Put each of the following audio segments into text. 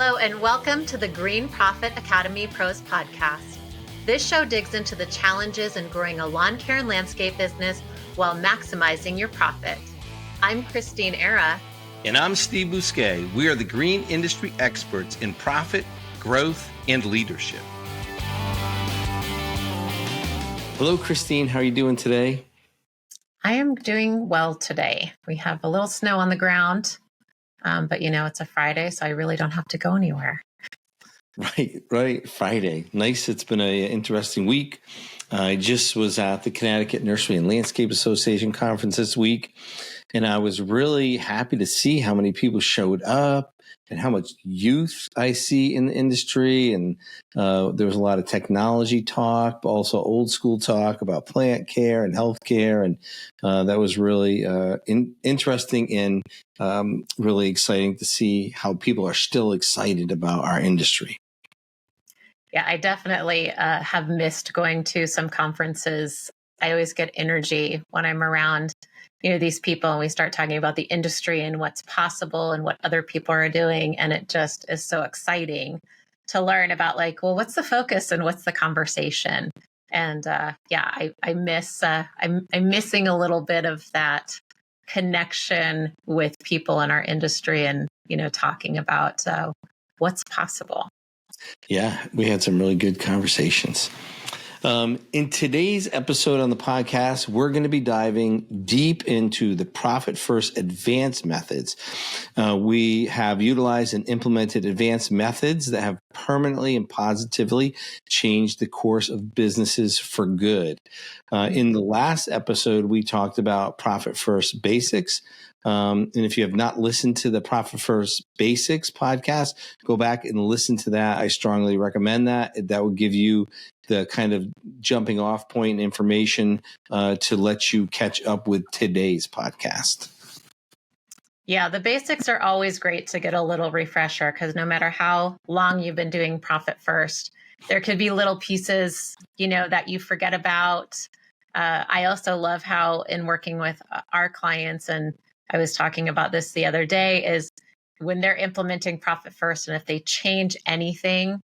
Hello and welcome to the Green Profit Academy Pros podcast. This show digs into the challenges in growing a lawn care and landscape business while maximizing your profit. I'm Christine Era. And I'm Steve Bousquet. We are the green industry experts in profit, growth, and leadership. Hello, Christine. How are you doing today? I am doing well today. We have a little snow on the ground, but it's a Friday, so I really don't have to go anywhere. Right. Friday. Nice. It's been an interesting week. I just was at the Connecticut Nursery and Landscape Association conference this week, and I was really happy to see how many people showed up and how much youth I see in the industry. And there was a lot of technology talk, but also old school talk about plant care and health care. And that was really interesting and really exciting to see how people are still excited about our industry. Yeah, I definitely have missed going to some conferences. I always get energy when I'm around, these people and we start talking about the industry and what's possible and what other people are doing. And it just is so exciting to learn about what's the focus and what's the conversation? And I'm missing a little bit of that connection with people in our industry and, talking about what's possible. Yeah, we had some really good conversations. In today's episode on the podcast, we're going to be diving deep into the Profit First advanced methods. We have utilized and implemented advanced methods that have permanently and positively changed the course of businesses for good. In the last episode, we talked about Profit First basics. And if you have not listened to the Profit First Basics podcast, go back and listen to that. I strongly recommend that. That will give you the kind of jumping off point information to let you catch up with today's podcast. Yeah, the basics are always great to get a little refresher because no matter how long you've been doing Profit First, there could be little pieces, that you forget about. I also love how in working with our clients, and I was talking about this the other day, is when they're implementing Profit First, and if they change anything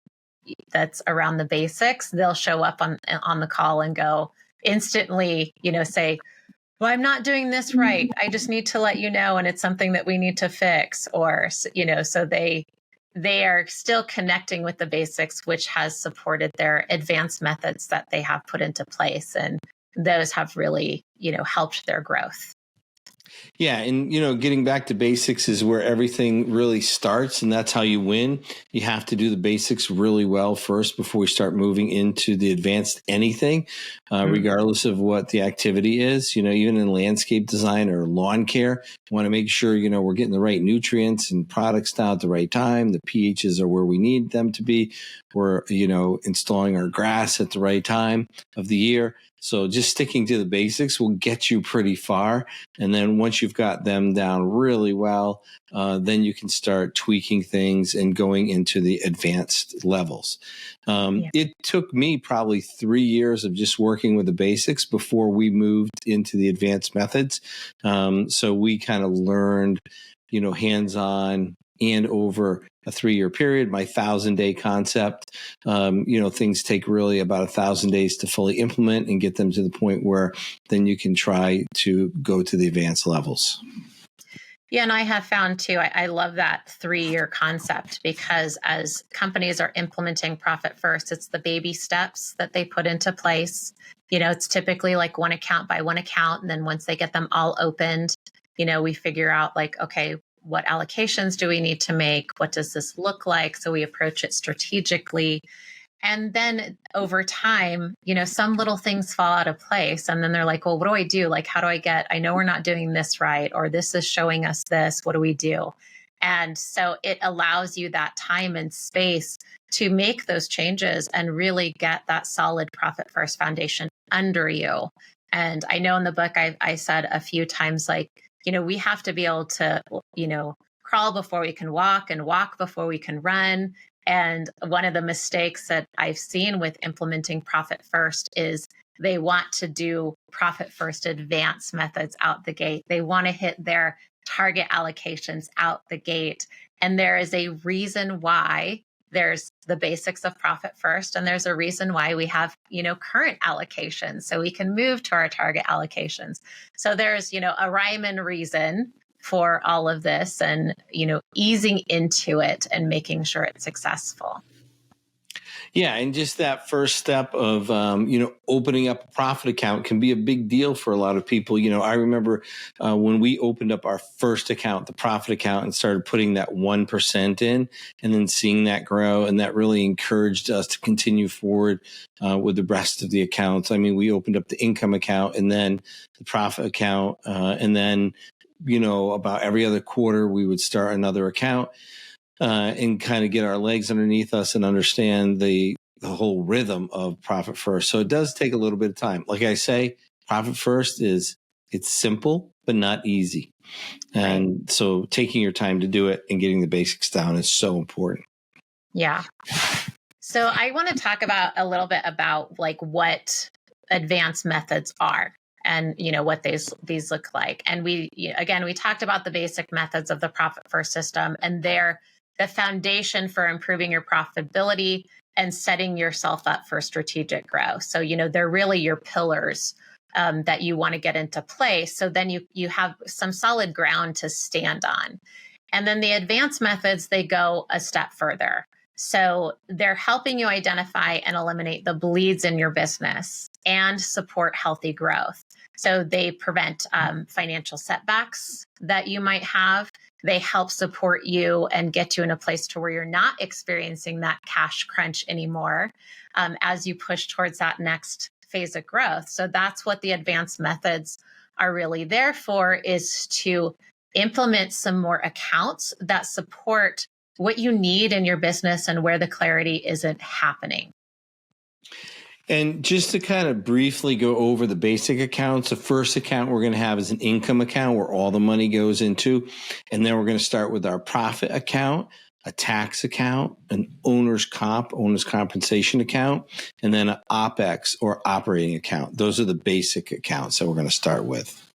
that's around the basics, they'll show up on the call and go instantly, say, well, I'm not doing this right. I just need to let you know, and it's something that we need to fix. Or, so they are still connecting with the basics, which has supported their advanced methods that they have put into place. And those have really, helped their growth. Yeah. And, getting back to basics is where everything really starts. And that's how you win. You have to do the basics really well first before we start moving into the advanced anything, regardless of what the activity is. Even in landscape design or lawn care, you want to make sure, we're getting the right nutrients and products down at the right time. The pHs are where we need them to be. We're, installing our grass at the right time of the year. So just sticking to the basics will get you pretty far. And then once you've got them down really well, then you can start tweaking things and going into the advanced levels. It took me probably 3 years of just working with the basics before we moved into the advanced methods. So we kind of learned, hands-on and over a 3-year period, my 1,000-day concept. Things take really about 1,000 days to fully implement and get them to the point where then you can try to go to the advanced levels. Yeah, and I have found too, I love that 3-year concept because as companies are implementing Profit First, it's the baby steps that they put into place. It's typically like one account by one account. And then once they get them all opened, we figure out okay, what allocations do we need to make? What does this look like? So we approach it strategically. And then over time, some little things fall out of place. And then they're like, well, what do I do? How do I know we're not doing this right, or this is showing us this. What do we do? And so it allows you that time and space to make those changes and really get that solid Profit First foundation under you. And I know in the book, I said a few times, we have to be able to, crawl before we can walk and walk before we can run. And one of the mistakes that I've seen with implementing Profit First is they want to do Profit First advanced methods out the gate. They want to hit their target allocations out the gate. And there is a reason why there's the basics of profit first. And there's a reason why we have, current allocations. So we can move to our target allocations. So there's, a rhyme and reason for all of this and, easing into it and making sure it's successful. Yeah, and just that first step of opening up a profit account can be a big deal for a lot of people. I remember when we opened up our first account, the profit account, and started putting that 1% in, and then seeing that grow, and that really encouraged us to continue forward with the rest of the accounts. I mean, we opened up the income account and then the profit account, and then about every other quarter we would start another account. And kind of get our legs underneath us and understand the whole rhythm of profit first. So it does take a little bit of time. Like I say, profit first it's simple, but not easy. And so taking your time to do it and getting the basics down is so important. Yeah. So I want to talk about a little bit about like what advanced methods are and what these look like. And we talked about the basic methods of the profit first system, and they're the foundation for improving your profitability and setting yourself up for strategic growth. So, they're really your pillars that you want to get into place. So then you have some solid ground to stand on. And then the advanced methods, they go a step further. So they're helping you identify and eliminate the bleeds in your business and support healthy growth. So they prevent financial setbacks that you might have. They help support you and get you in a place to where you're not experiencing that cash crunch anymore as you push towards that next phase of growth. So that's what the advanced methods are really there for, is to implement some more accounts that support what you need in your business and where the clarity isn't happening. And just to kind of briefly go over the basic accounts, the first account we're going to have is an income account where all the money goes into. And then we're going to start with our profit account, a tax account, an owner's compensation account, and then an OPEX or operating account. Those are the basic accounts that we're going to start with.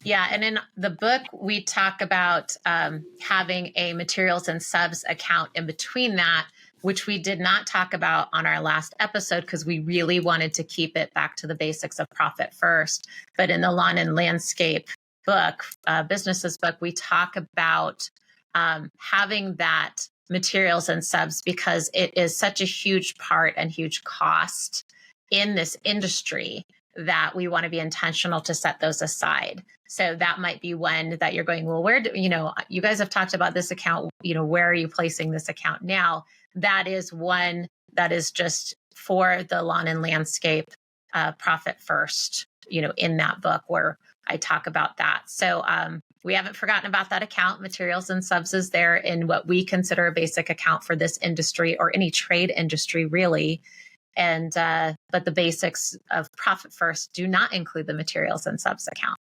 Yeah. And in the book, we talk about having a materials and subs account in between that, which we did not talk about on our last episode because we really wanted to keep it back to the basics of profit first. But in the Lawn and Landscape book, businesses book, we talk about having that materials and subs because it is such a huge part and huge cost in this industry that we want to be intentional to set those aside. So that might be one that you're going, well, where do, you guys have talked about this account, where are you placing this account now? That is one that is just for the Lawn and Landscape profit first, in that book where I talk about that. So we haven't forgotten about that account. Materials and subs is there in what we consider a basic account for this industry or any trade industry, really. And but the basics of profit first do not include the materials and subs account.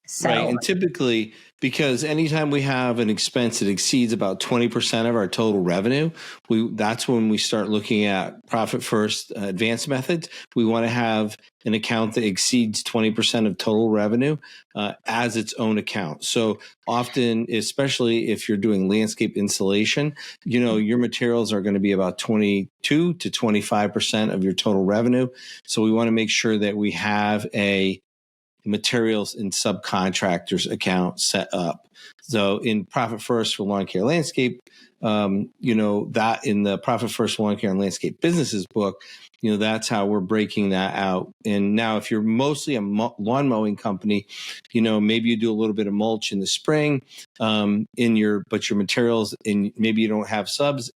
So, right. And typically, because anytime we have an expense that exceeds about 20% of our total revenue, that's when we start looking at profit first advanced methods. We want to have an account that exceeds 20% of total revenue as its own account. So often, especially if you're doing landscape installation, your materials are going to be about 22 to 25% of your total revenue. So we want to make sure that we have a materials and subcontractors account set up. So in Profit First for Lawn Care Landscape, that in the Profit First Lawn Care and Landscape Businesses book, that's how we're breaking that out. And now if you're mostly a lawn mowing company, maybe you do a little bit of mulch in the spring but your materials, and maybe you don't have subs,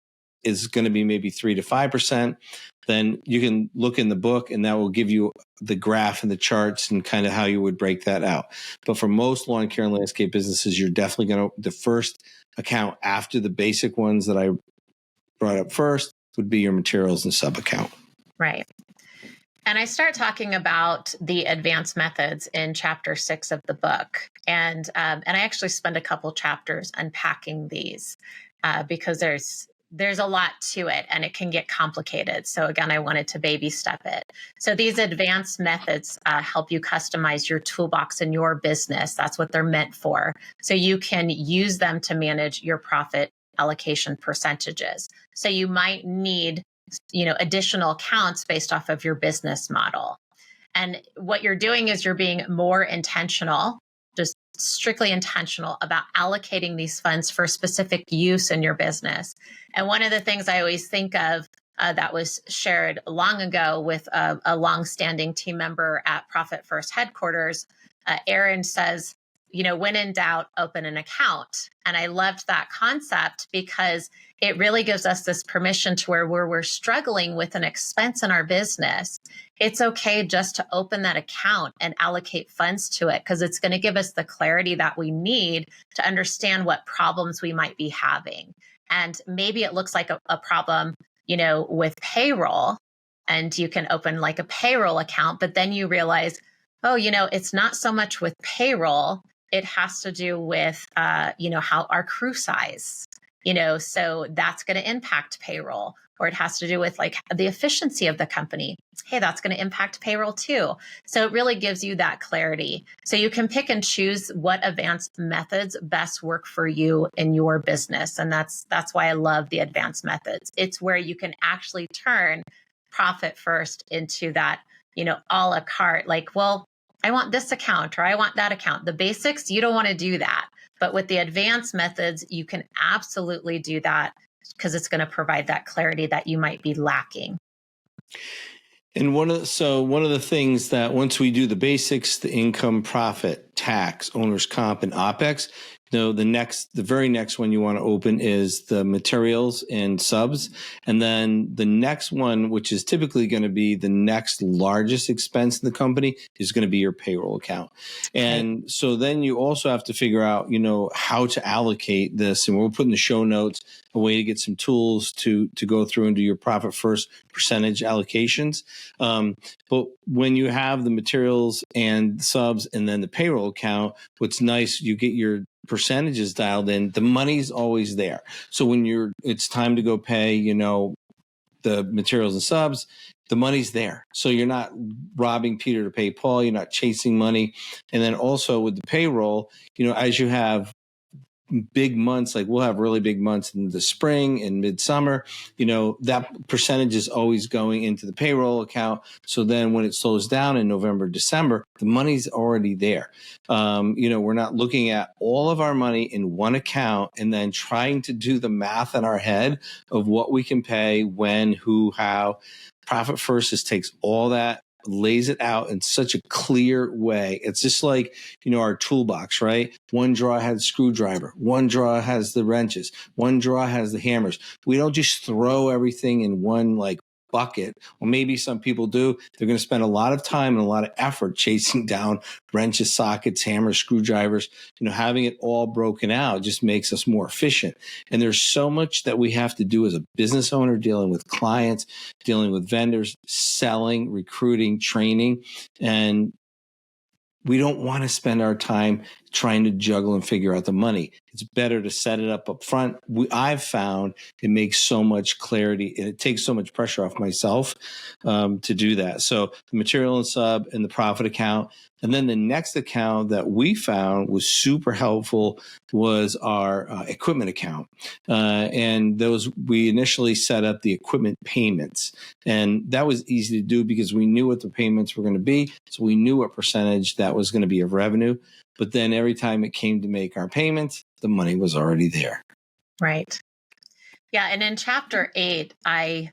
is going to be maybe 3 to 5%. Then you can look in the book and that will give you the graph and the charts and kind of how you would break that out. But for most lawn care and landscape businesses, you're definitely the first account after the basic ones that I brought up first would be your materials and sub account. Right. And I start talking about the advanced methods in chapter 6 of the book. And I actually spend a couple chapters unpacking these because there's there's a lot to it and it can get complicated. So again, I wanted to baby step it. So these advanced methods help you customize your toolbox in your business. That's what they're meant for. So you can use them to manage your profit allocation percentages. So you might need, additional accounts based off of your business model. And what you're doing is you're being more intentional, just strictly intentional about allocating these funds for specific use in your business. And one of the things I always think of that was shared long ago with a longstanding team member at Profit First headquarters, Aaron says, when in doubt, open an account. And I loved that concept because it really gives us this permission to where we're struggling with an expense in our business. It's okay just to open that account and allocate funds to it because it's going to give us the clarity that we need to understand what problems we might be having. And maybe it looks like a problem, with payroll, and you can open like a payroll account, but then you realize, oh, it's not so much with payroll. It has to do with, how our crew size, so that's going to impact payroll, or it has to do with like the efficiency of the company. Hey, that's going to impact payroll too. So it really gives you that clarity. So you can pick and choose what advanced methods best work for you in your business. And that's why I love the advanced methods. It's where you can actually turn Profit First into that, a la carte, like, well, I want this account or I want that account. The basics, you don't want to do that. But with the advanced methods, you can absolutely do that because it's going to provide that clarity that you might be lacking. And one of the things that once we do the basics, the income, profit, tax, owner's comp, and OPEX, the very next one you want to open is the materials and subs. And then the next one, which is typically going to be the next largest expense in the company, is going to be your payroll account. And so then you also have to figure out, how to allocate this. And we'll put in the show notes a way to get some tools to go through and do your Profit First percentage allocations. But when you have the materials and subs and then the payroll account, what's nice, you get your percentages dialed in, the money's always there. So when it's time to go pay, the materials and subs, the money's there. So you're not robbing Peter to pay Paul. You're not chasing money. And then also with the payroll, as you have big months, like we'll have really big months in the spring and midsummer, that percentage is always going into the payroll account. So then when it slows down in November, December, the money's already there. We're not looking at all of our money in one account and then trying to do the math in our head of what we can pay, when, who, how. Profit First just takes all that, lays it out in such a clear way. It's just like, our toolbox, right? One drawer has a screwdriver. One drawer has the wrenches. One drawer has the hammers. We don't just throw everything in one bucket. Or maybe some people do. They're going to spend a lot of time and a lot of effort chasing down wrenches, sockets, hammers, screwdrivers. Having it all broken out just makes us more efficient. And there's so much that we have to do as a business owner, dealing with clients, dealing with vendors, selling, recruiting, training. And we don't want to spend our time trying to juggle and figure out the money. It's better to set it up front. I've found it makes so much clarity and it takes so much pressure off myself to do that. So the material and sub and the profit account. And then the next account that we found was super helpful was our equipment account. And we initially set up the equipment payments. And that was easy to do because we knew what the payments were going to be. So we knew what percentage that was going to be of revenue. But then every time it came to make our payments, the money was already there. Right. Yeah. And in chapter 8, I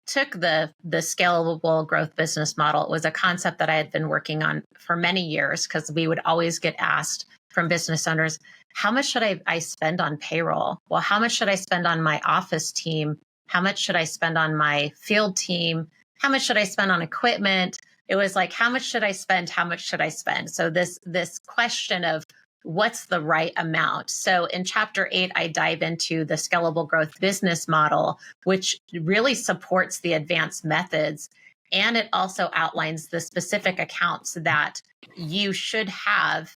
took the scalable growth business model. It was a concept that I had been working on for many years because we would always get asked from business owners, how much should I spend on payroll? Well, how much should I spend on my office team? How much should I spend on my field team? How much should I spend on equipment? It was like, how much should I spend? How much should I spend? So this question of what's the right amount? So in chapter 8, I dive into the scalable growth business model, which really supports the advanced methods. And it also outlines the specific accounts that you should have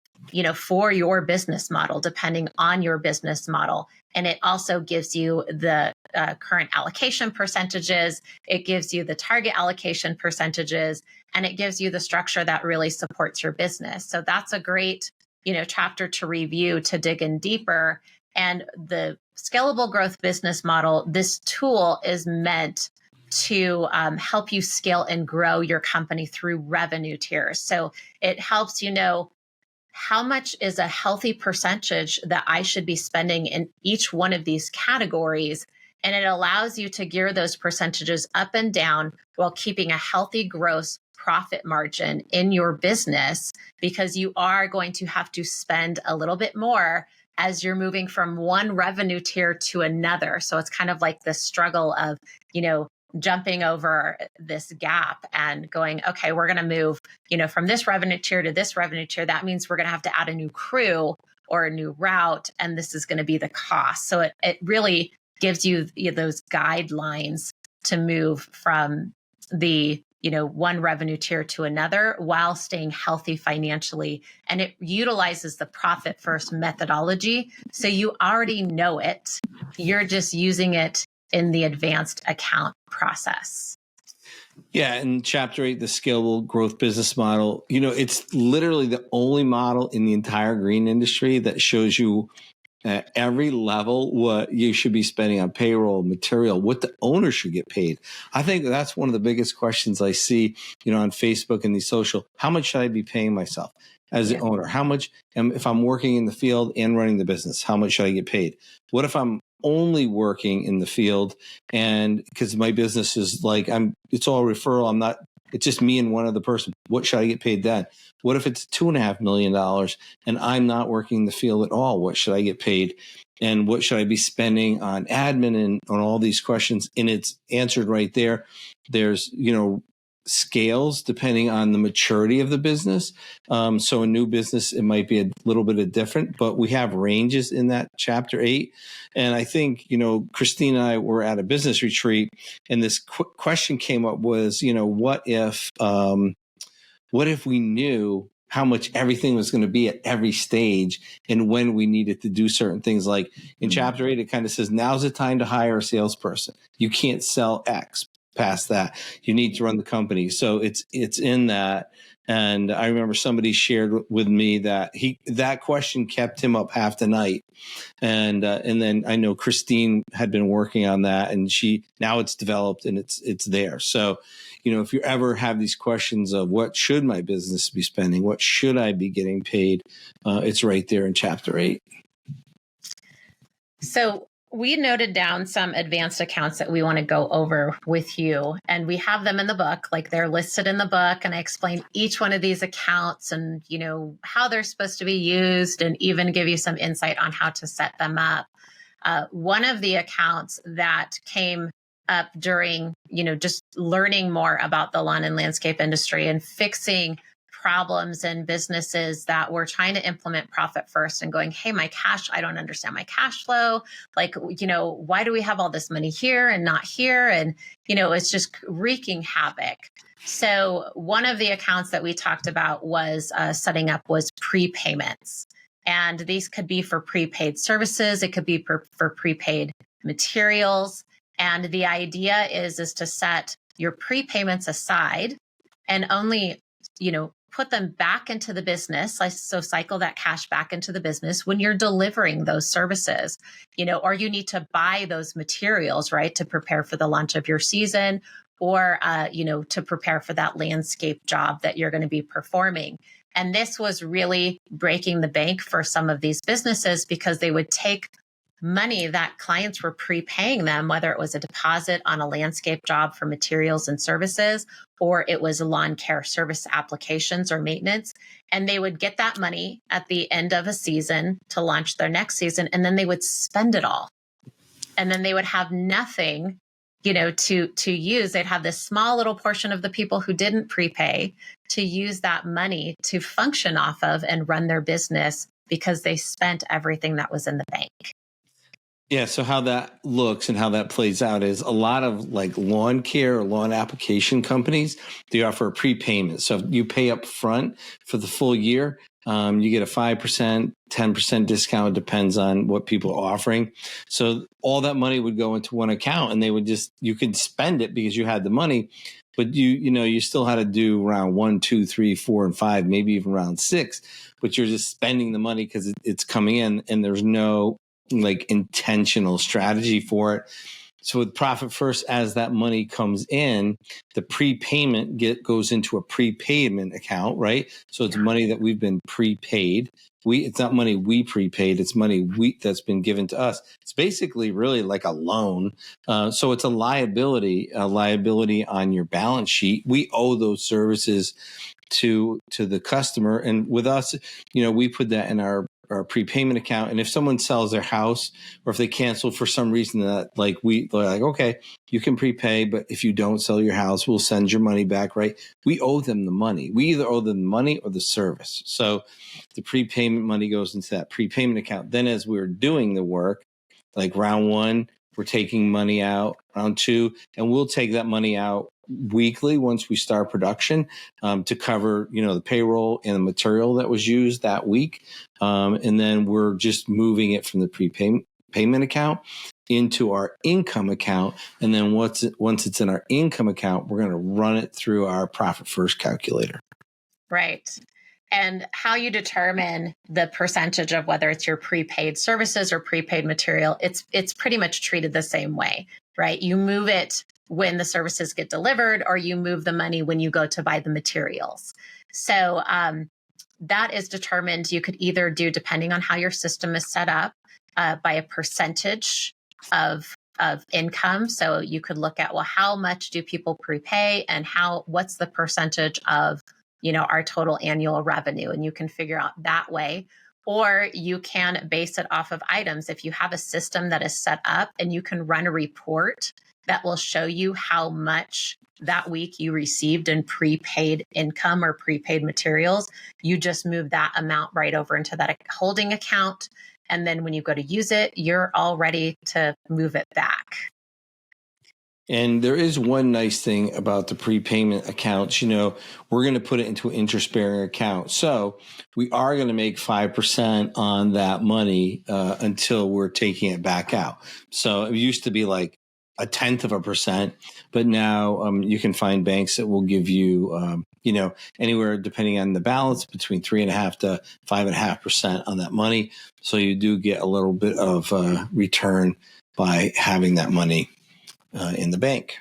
for your business model, depending on your business model. And it also gives you the current allocation percentages. It gives you the target allocation percentages, and it gives you the structure that really supports your business. So that's a great, chapter to review, to dig in deeper. And the scalable growth business model, this tool is meant to help you scale and grow your company through revenue tiers. So it helps you know how much is a healthy percentage that I should be spending in each one of these categories. And it allows you to gear those percentages up and down while keeping a healthy gross profit margin in your business, because you are going to have to spend a little bit more as you're moving from one revenue tier to another. So it's kind of like the struggle of, jumping over this gap and going, okay, we're going to move, from this revenue tier to this revenue tier. That means we're going to have to add a new crew or a new route, and this is going to be the cost. So it really gives you those guidelines to move from the, one revenue tier to another while staying healthy financially. And it utilizes the profit first methodology. So you already know it. You're just using it in the advanced account process. Yeah. And chapter 8, the scalable growth business model, it's literally the only model in the entire green industry that shows you at every level what you should be spending on payroll, material, what the owner should get paid. I think that's one of the biggest questions I see, on Facebook and these social. How much should I be paying myself as the owner? How much, if I'm working in the field and running the business, how much should I get paid? What if I'm only working in the field, and because my business is like, it's all referral. It's just me and one other person. What should I get paid then? What if it's $2.5 million and I'm not working in the field at all? What should I get paid? And what should I be spending on admin and on all these questions? And it's answered right there. There's, scales depending on the maturity of the business. So a new business, it might be a little bit of different, but we have ranges in that chapter 8. And I think, Christine and I were at a business retreat, and this question came up was, what if we knew how much everything was going to be at every stage and when we needed to do certain things? Like in chapter 8, it kind of says, now's the time to hire a salesperson. You can't sell X. Past that, you need to run the company. So it's in that. And I remember somebody shared with me that that question kept him up half the night. And then I know Christine had been working on that, and now it's developed and it's there. So, if you ever have these questions of what should my business be spending, what should I be getting paid, it's right there in chapter 8. So we noted down some advanced accounts that we want to go over with you, and we have them in the book, like they're listed in the book. And I explain each one of these accounts and, how they're supposed to be used, and even give you some insight on how to set them up. One of the accounts that came up during, just learning more about the lawn and landscape industry and fixing problems in businesses that were trying to implement profit first and going, hey, I don't understand my cash flow. Like, why do we have all this money here and not here? And, it's just wreaking havoc. So one of the accounts that we talked about was setting up was prepayments. And these could be for prepaid services. It could be for prepaid materials. And the idea is to set your prepayments aside and only, put them back into the business. So cycle that cash back into the business when you're delivering those services, or you need to buy those materials, right, to prepare for the launch of your season, or, to prepare for that landscape job that you're going to be performing. And this was really breaking the bank for some of these businesses, because they would take money that clients were prepaying them, whether it was a deposit on a landscape job for materials and services, or it was lawn care service applications or maintenance. And they would get that money at the end of a season to launch their next season. And then they would spend it all. And then they would have nothing, to use. They'd have this small little portion of the people who didn't prepay to use that money to function off of and run their business, because they spent everything that was in the bank. Yeah, so how that looks and how that plays out is a lot of like lawn care or lawn application companies, they offer a prepayment. So if you pay up front for the full year, you get a 5%, 10% discount. It depends on what people are offering. So all that money would go into one account and they would you could spend it because you had the money, but you still had to do round 1, 2, 3, 4, and 5, maybe even round 6, but you're just spending the money because it's coming in and there's no like intentional strategy for it. So with Profit First, as that money comes in, the prepayment goes into a prepayment account, right? So it's money that we've been prepaid. It's not money we prepaid. It's money that's been given to us. It's basically really like a loan. So it's a liability on your balance sheet. We owe those services to the customer, and with us, we put that in our prepayment account. And if someone sells their house or if they cancel for some reason that they're like, okay, you can prepay, but if you don't sell your house, we'll send your money back, right? We owe them the money. We either owe them the money or the service. So the prepayment money goes into that prepayment account. Then as we're doing the work, like round 1, we're taking money out, round 2, and we'll take that money out weekly once we start production to cover, the payroll and the material that was used that week. And then we're just moving it from the payment account into our income account. And then once it's in our income account, we're going to run it through our Profit First calculator. Right. And how you determine the percentage of whether it's your prepaid services or prepaid material, it's pretty much treated the same way, right? You move it when the services get delivered, or you move the money when you go to buy the materials. So that is determined. You could either do, depending on how your system is set up, by a percentage of income. So you could look at, well, how much do people prepay, and what's the percentage of our total annual revenue, and you can figure out that way. Or you can base it off of items. If you have a system that is set up and you can run a report that will show you how much that week you received in prepaid income or prepaid materials, you just move that amount right over into that holding account. And then when you go to use it, you're all ready to move it back. And there is one nice thing about the prepayment accounts. We're going to put it into an interest-bearing account. So we are going to make 5% on that money until we're taking it back out. So it used to be like 0.1%, but now you can find banks that will give you, anywhere depending on the balance between 3.5% to 5.5% on that money. So you do get a little bit of return by having that money in the bank.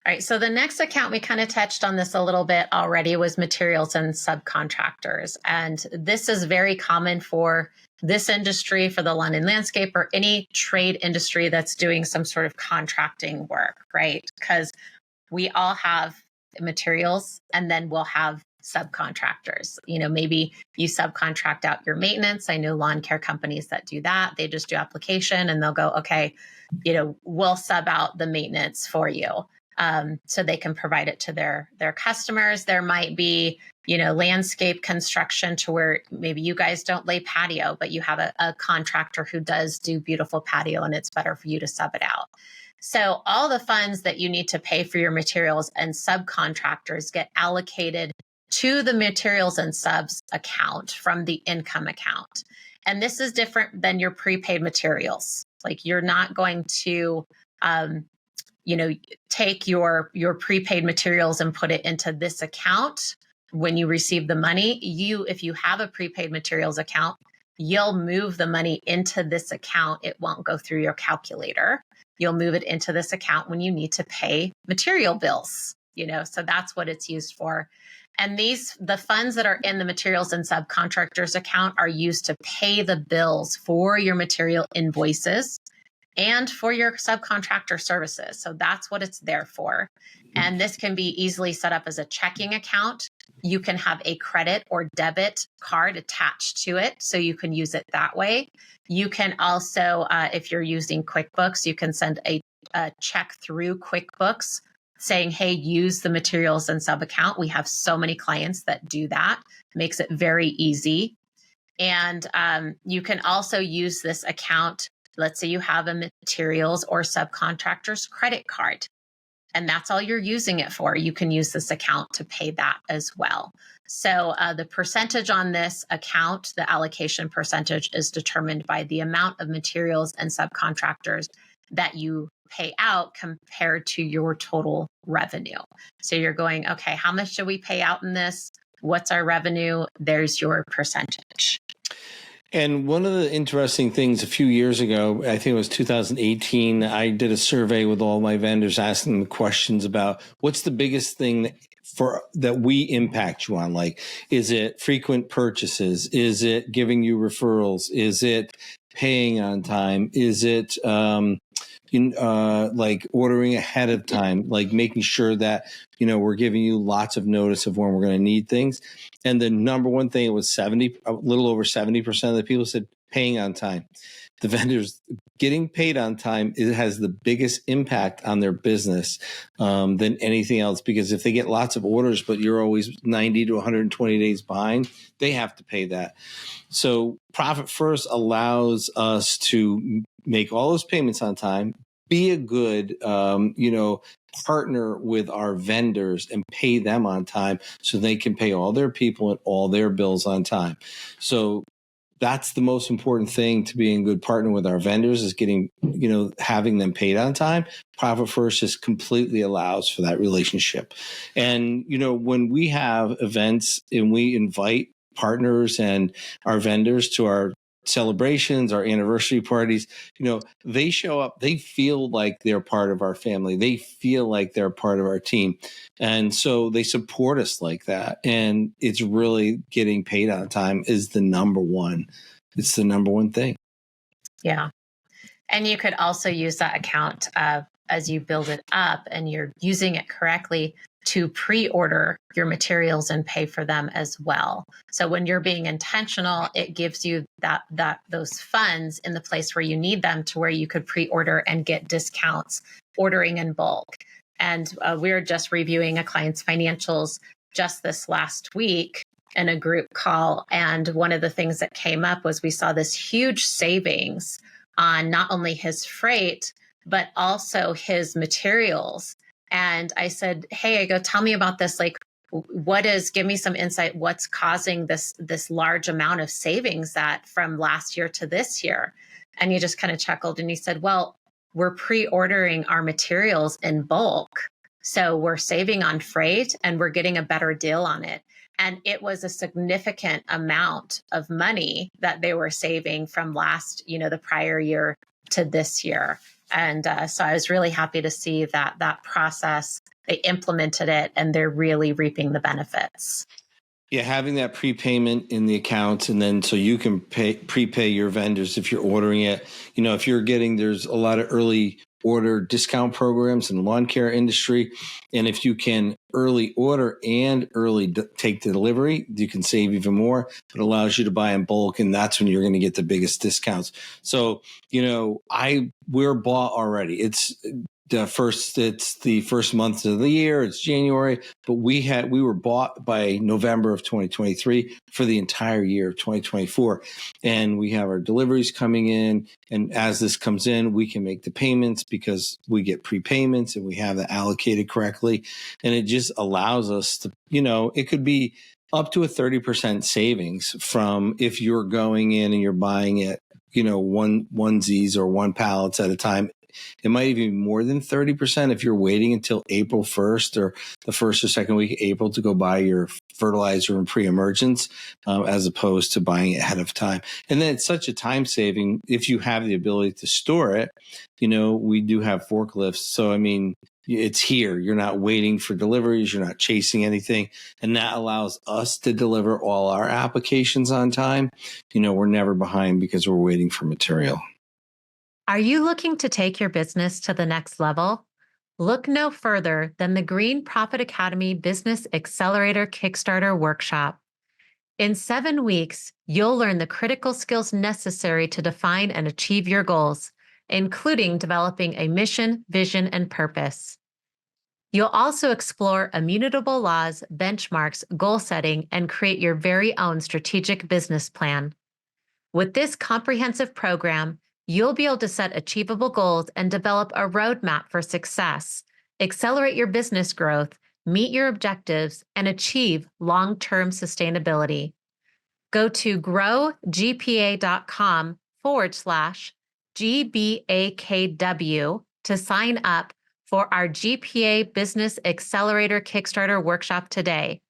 All right. So the next account, we kind of touched on this a little bit already, was materials and subcontractors. And this is very common for this industry, for the lawn and landscape, or any trade industry that's doing some sort of contracting work, right? Because we all have materials, and then we'll have subcontractors. Maybe you subcontract out your maintenance. I know lawn care companies that do that. They just do application and they'll go, okay, we'll sub out the maintenance for you. So they can provide it to their customers. There might be, landscape construction to where maybe you guys don't lay patio, but you have a contractor who does do beautiful patio, and it's better for you to sub it out. So all the funds that you need to pay for your materials and subcontractors get allocated to the materials and subs account from the income account. And this is different than your prepaid materials. Like, you're not going to, take your prepaid materials and put it into this account when you receive the money. If you have a prepaid materials account, you'll move the money into this account. It won't go through your calculator. You'll move it into this account when you need to pay material bills, so that's what it's used for. And the funds that are in the materials and subcontractors account are used to pay the bills for your material invoices and for your subcontractor services. So that's what it's there for. And this can be easily set up as a checking account. You can have a credit or debit card attached to it, so you can use it that way. You can also, if you're using QuickBooks, you can send a check through QuickBooks saying, hey, use the materials and sub account. We have so many clients that do that. Makes it very easy. And you can also use this account. Let's say you have a materials or subcontractor's credit card, and that's all you're using it for. You can use this account to pay that as well. So the percentage on this account, the allocation percentage, is determined by the amount of materials and subcontractors that you pay out compared to your total revenue. So you're going, okay, how much do we pay out in this? What's our revenue? There's your percentage. And one of the interesting things a few years ago, I think it was 2018, I did a survey with all my vendors asking them questions about what's the biggest thing that we impact you on? Like, is it frequent purchases? Is it giving you referrals? Is it paying on time? Is it like ordering ahead of time, like making sure that, we're giving you lots of notice of when we're going to need things. And the number one thing, it was a little over 70% of the people said paying on time. The vendors getting paid on time, it has the biggest impact on their business than anything else, because if they get lots of orders, but you're always 90 to 120 days behind, they have to pay that. So Profit First allows us to make all those payments on time, be a good, partner with our vendors and pay them on time so they can pay all their people and all their bills on time. So that's the most important thing to being a good partner with our vendors, is getting, having them paid on time. Profit First just completely allows for that relationship. And, when we have events and we invite partners and our vendors to our celebrations, our anniversary parties, they show up, they feel like they're part of our family. They feel like they're part of our team. And so they support us like that. And it's really getting paid on time is the number one. It's the number one thing. Yeah. And you could also use that account as you build it up and you're using it correctly to pre-order your materials and pay for them as well. So when you're being intentional, it gives you those funds in the place where you need them, to where you could pre-order and get discounts ordering in bulk. And we're just reviewing a client's financials just this last week in a group call. And one of the things that came up was we saw this huge savings on not only his freight, but also his materials. And I said, hey, tell me about this. Like, give me some insight. What's causing this large amount of savings that from last year to this year? And he just kind of chuckled and he said, well, we're pre-ordering our materials in bulk. So we're saving on freight and we're getting a better deal on it. And it was a significant amount of money that they were saving from the prior year to this year. And so I was really happy to see that process, they implemented it and they're really reaping the benefits. Yeah, having that prepayment in the account, and then so you can prepay your vendors if you're ordering it. If you're there's a lot of early order discount programs in the lawn care industry. And if you can early order and early take the delivery, you can save even more. It allows you to buy in bulk, and that's when you're going to get the biggest discounts. So, we're bought already. It's the first month of the year. It's January, but we were bought by November of 2023 for the entire year of 2024. And we have our deliveries coming in. And as this comes in, we can make the payments because we get prepayments and we have that allocated correctly. And it just allows us to, it could be up to a 30% savings from if you're going in and you're buying it, onesies or one pallets at a time. It might even be more than 30% if you're waiting until April 1st or the first or second week of April to go buy your fertilizer and pre-emergence, as opposed to buying it ahead of time. And then it's such a time saving if you have the ability to store it. We do have forklifts. So, it's here. You're not waiting for deliveries. You're not chasing anything. And that allows us to deliver all our applications on time. We're never behind because we're waiting for material. Are you looking to take your business to the next level? Look no further than the Green Profit Academy Business Accelerator Kickstarter Workshop. In 7 weeks, you'll learn the critical skills necessary to define and achieve your goals, including developing a mission, vision, and purpose. You'll also explore immutable laws, benchmarks, goal setting, and create your very own strategic business plan. With this comprehensive program, you'll be able to set achievable goals and develop a roadmap for success, accelerate your business growth, meet your objectives, and achieve long-term sustainability. Go to growgpa.com/GBAKW to sign up for our GPA Business Accelerator Kickstarter workshop today.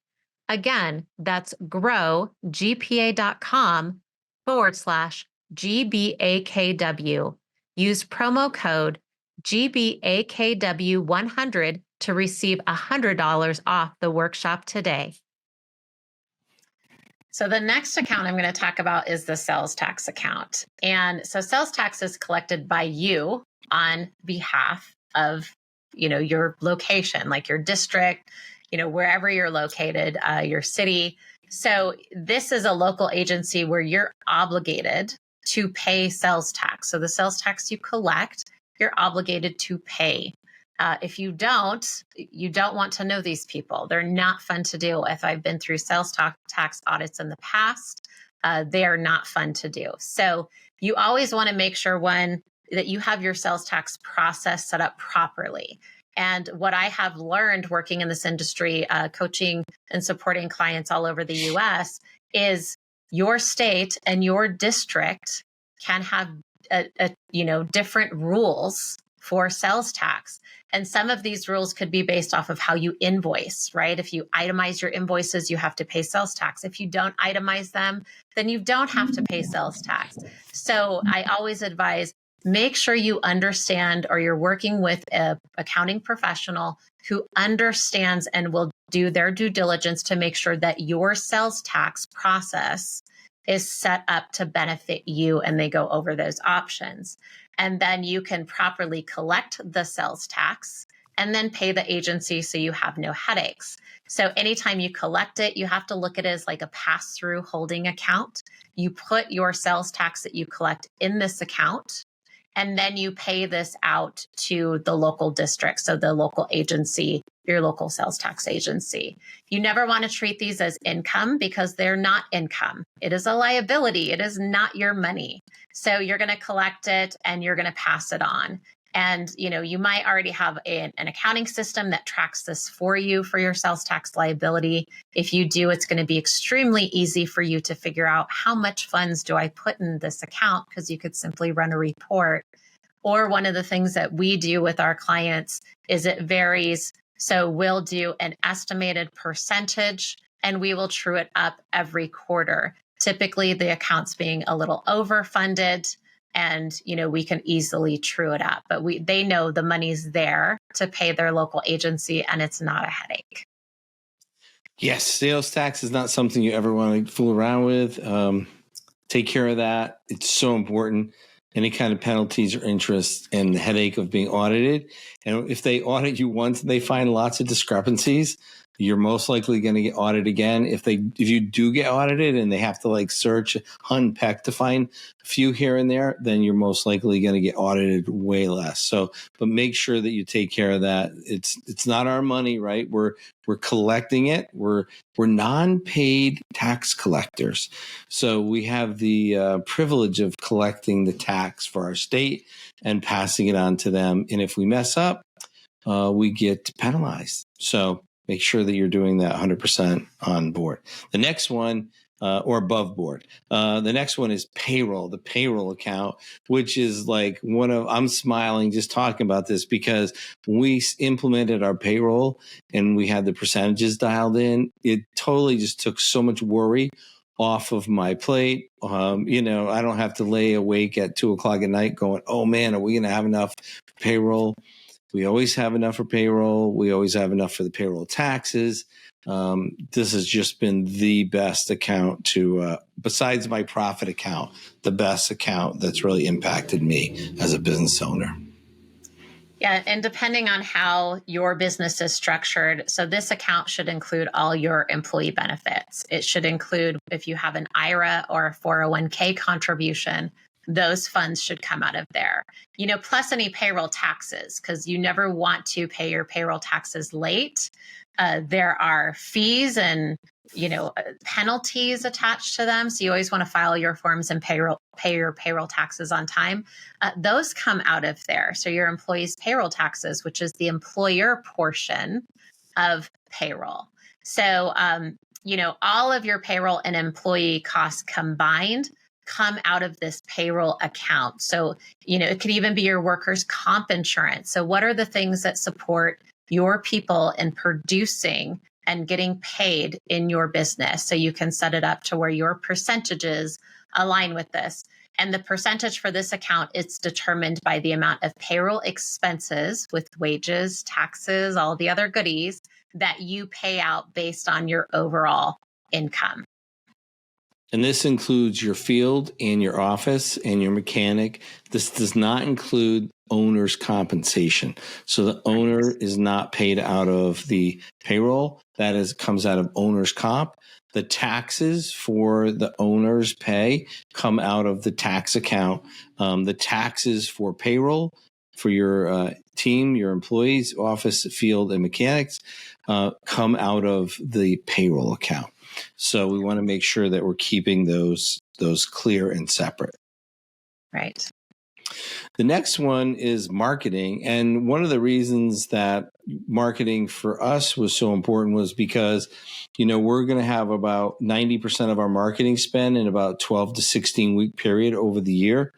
Again, that's growgpa.com/GBAKW. Use promo code GBAKW100 to receive $100 off the workshop today. So the next account I'm going to talk about is the sales tax account. And so sales tax is collected by you on behalf of, your location, like your district, wherever you're located, your city. So this is a local agency where you're obligated to pay sales tax. So the sales tax you collect, you're obligated to pay. If you don't want to know these people. They're not fun to deal with. I've been through sales tax audits in the past. They are not fun to do. So you always want to make sure, one, that you have your sales tax process set up properly. And what I have learned working in this industry, coaching and supporting clients all over the US, is your state and your district can have different rules for sales tax. And some of these rules could be based off of how you invoice, right? If you itemize your invoices, you have to pay sales tax. If you don't itemize them, then you don't have to pay sales tax. So I always advise, make sure you understand, or you're working with an accounting professional who understands and will do their due diligence to make sure that your sales tax process is set up to benefit you, and they go over those options. And then you can properly collect the sales tax and then pay the agency so you have no headaches. So anytime you collect it, you have to look at it as like a pass-through holding account. You put your sales tax that you collect in this account, and then you pay this out to the local district, so the local agency, your local sales tax agency. You never want to treat these as income, because they're not income. It is a liability. It is not your money. So you're going to collect it and you're going to pass it on. And, you might already have an accounting system that tracks this for you for your sales tax liability. If you do, it's going to be extremely easy for you to figure out how much funds do I put in this account, because you could simply run a report. Or one of the things that we do with our clients is it varies. So we'll do an estimated percentage and we will true it up every quarter. Typically the account's being a little overfunded, and we can easily true it up, but they know the money's there to pay their local agency, and it's not a headache. Yes, sales tax is not something you ever want to fool around with. Take care of that. It's so important. Any kind of penalties or interest and the headache of being audited. And if they audit you once and they find lots of discrepancies, you're most likely going to get audited again. If you do get audited and they have to search, hunt, peck to find a few here and there, then you're most likely going to get audited way less. So, but make sure that you take care of that. It's not our money, right? We're collecting it. We're non-paid tax collectors. So we have the privilege of collecting the tax for our state and passing it on to them. And if we mess up, we get penalized. So make sure that you're doing that 100% on board. The next one, or above board. The next one is payroll, the payroll account, which is I'm smiling just talking about this, because when we implemented our payroll and we had the percentages dialed in, it totally just took so much worry off of my plate. I don't have to lay awake at 2:00 at night going, oh man, are we going to have enough payroll? We always have enough for payroll. We always have enough for the payroll taxes. This has just been the best account to, besides my profit account, the best account that's really impacted me as a business owner. Yeah, and depending on how your business is structured, so this account should include all your employee benefits. It should include, if you have an IRA or a 401k contribution, those funds should come out of there. Plus any payroll taxes, because you never want to pay your payroll taxes late. There are fees and penalties attached to them. So you always want to file your forms and pay your payroll taxes on time. Those come out of there. So your employees' payroll taxes, which is the employer portion of payroll. So, all of your payroll and employee costs combined come out of this payroll account. So, it could even be your workers' comp insurance. So what are the things that support your people in producing and getting paid in your business? So you can set it up to where your percentages align with this. And the percentage for this account is determined by the amount of payroll expenses with wages, taxes, all the other goodies that you pay out based on your overall income. And this includes your field and your office and your mechanic. This does not include owner's compensation. So the owner is not paid out of the payroll. That comes out of owner's comp. The taxes for the owner's pay come out of the tax account. The taxes for payroll for your team, your employees, office, field, and mechanics come out of the payroll account. So we want to make sure that we're keeping those clear and separate. Right. The next one is marketing. And one of the reasons that marketing for us was so important was because, we're going to have about 90% of our marketing spend in about 12 to 16 week period over the year.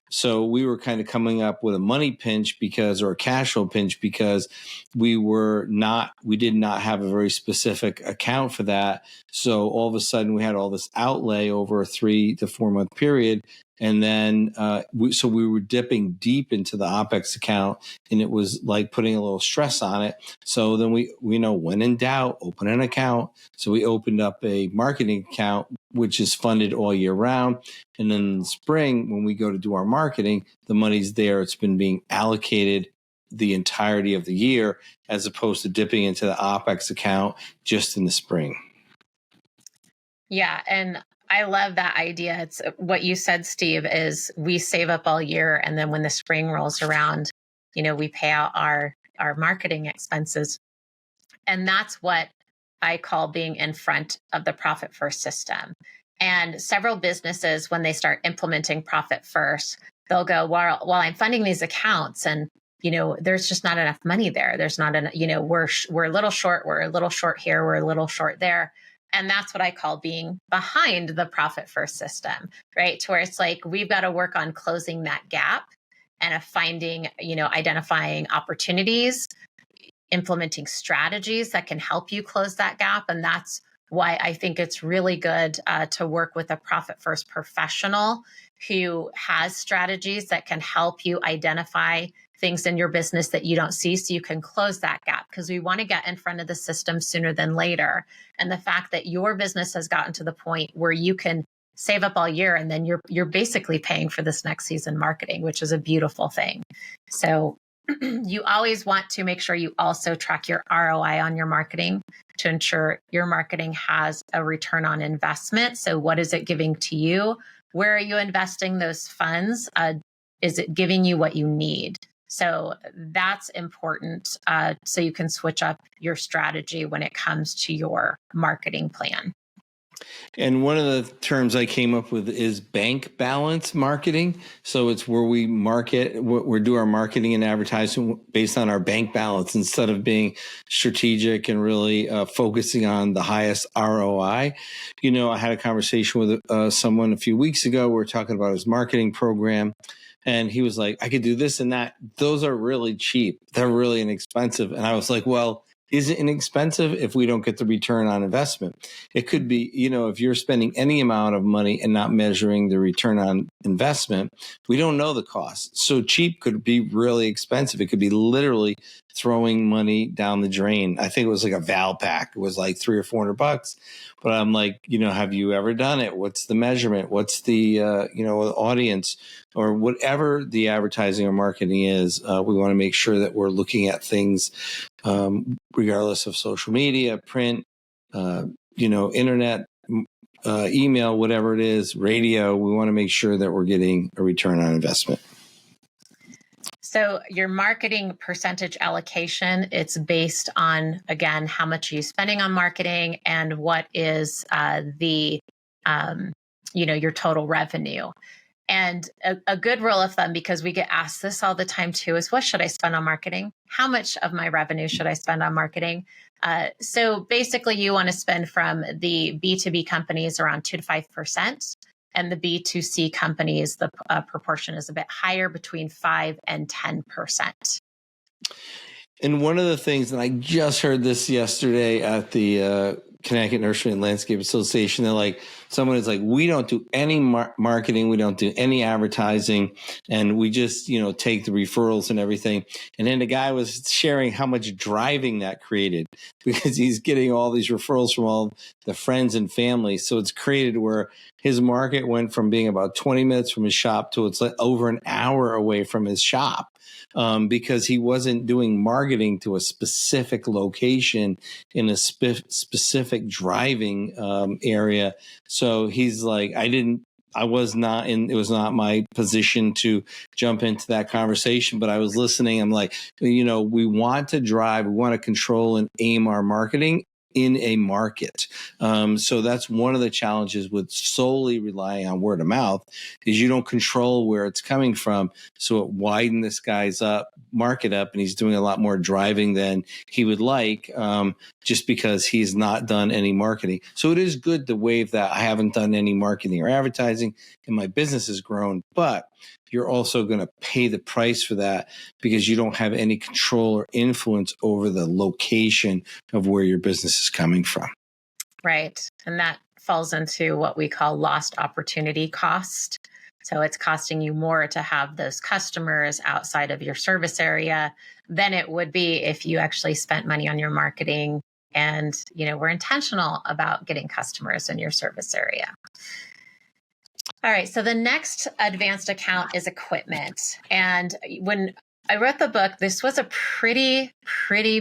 So we were kind of coming up with a money pinch or a cash flow pinch because we did not have a very specific account for that. So all of a sudden we had all this outlay over a 3 to 4 month period. And then, we were dipping deep into the OPEX account, and it was like putting a little stress on it. So then we when in doubt, open an account. So we opened up a marketing account, which is funded all year round. And then in the spring, when we go to do our marketing, the money's there. It's been being allocated the entirety of the year, as opposed to dipping into the OPEX account just in the spring. Yeah. And I love that idea. It's what you said, Steve, is we save up all year. And then when the spring rolls around, we pay out our marketing expenses. And that's what I call being in front of the profit first system. And several businesses, when they start implementing profit first, they'll go, while I'm funding these accounts and, there's just not enough money there. There's not enough, we're a little short. We're a little short here. We're a little short there. And that's what I call being behind the profit first system, right? To where it's like, we've got to work on closing that gap and finding, identifying opportunities, implementing strategies that can help you close that gap. And that's why I think it's really good to work with a profit first professional who has strategies that can help you identify things in your business that you don't see so you can close that gap, because we want to get in front of the system sooner than later. And the fact that your business has gotten to the point where you can save up all year and then you're basically paying for this next season marketing, which is a beautiful thing. So you always want to make sure you also track your ROI on your marketing to ensure your marketing has a return on investment. So what is it giving to you? Where are you investing those funds? Is it giving you what you need? So that's important, so you can switch up your strategy when it comes to your marketing plan. And one of the terms I came up with is bank balance marketing. So it's where we do our marketing and advertising based on our bank balance instead of being strategic and really focusing on the highest ROI. I had a conversation with someone a few weeks ago. We were talking about his marketing program. And he was like, I could do this and that. Those are really cheap. They're really inexpensive. And I was like, well, is it inexpensive if we don't get the return on investment? It could be, if you're spending any amount of money and not measuring the return on investment, we don't know the cost. So cheap could be really expensive. It could be literally throwing money down the drain. I think it was like a Val pack. It was like $300 or $400. But I'm like, have you ever done it? What's the measurement? What's the, audience or whatever the advertising or marketing is? We want to make sure that we're looking at things, regardless of social media, print, internet, email, whatever it is, radio. We want to make sure that we're getting a return on investment. So your marketing percentage allocation, it's based on, again, how much are you spending on marketing and what is your total revenue. And a good rule of thumb, because we get asked this all the time too, is what should I spend on marketing? How much of my revenue should I spend on marketing? So basically you want to spend from the B2B companies around 2 to 5%. And the B2C companies, the proportion is a bit higher, between 5 and 10%. And one of the things, and I just heard this yesterday at the Connecticut Nursery and Landscape Association, they're like, someone is like, we don't do any marketing, we don't do any advertising, and we just, take the referrals and everything. And then the guy was sharing how much driving that created, because he's getting all these referrals from all the friends and family. So it's created where his market went from being about 20 minutes from his shop to it's like over an hour away from his shop. Because he wasn't doing marketing to a specific location in a specific driving area. So he's like, it was not my position to jump into that conversation, but I was listening. I'm like, we want to drive, we want to control and aim our marketing in a market. So that's one of the challenges with solely relying on word of mouth, is you don't control where it's coming from. So it widened this guy's market up, and he's doing a lot more driving than he would like, just because he's not done any marketing. So it is good to waive that. I haven't done any marketing or advertising and my business has grown, but you're also going to pay the price for that because you don't have any control or influence over the location of where your business is coming from. Right. And that falls into what we call lost opportunity cost. So it's costing you more to have those customers outside of your service area than it would be if you actually spent money on your marketing and, were intentional about getting customers in your service area. All right. So the next advanced account is equipment. And when I wrote the book, this was a pretty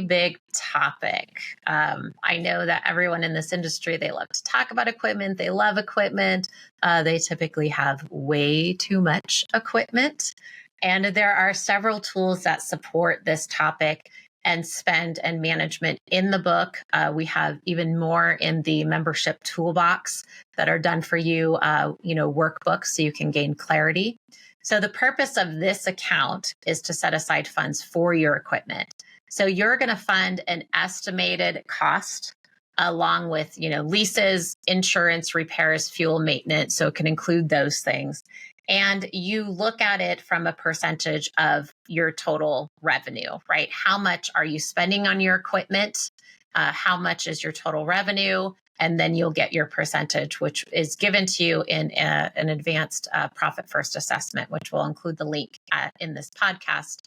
big topic. I know that everyone in this industry, they love to talk about equipment. They love equipment. They typically have way too much equipment. And there are several tools that support this topic and spend and management in the book. We have even more in the membership toolbox that are done for you, workbooks, so you can gain clarity. So the purpose of this account is to set aside funds for your equipment. So you're going to fund an estimated cost along with, leases, insurance, repairs, fuel, maintenance. So it can include those things. And you look at it from a percentage of your total revenue, right? How much are you spending on your equipment? How much is your total revenue? And then you'll get your percentage, which is given to you in an advanced profit first assessment, which will include the link in this podcast,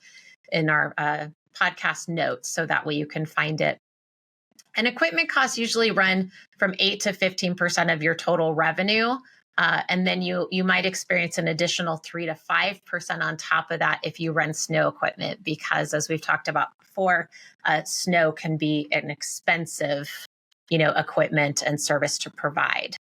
in our podcast notes, so that way you can find it. And equipment costs usually run from 8 to 15% of your total revenue. And then you might experience an additional 3 to 5% on top of that if you run snow equipment, because as we've talked about before, snow can be an expensive, equipment and service to provide.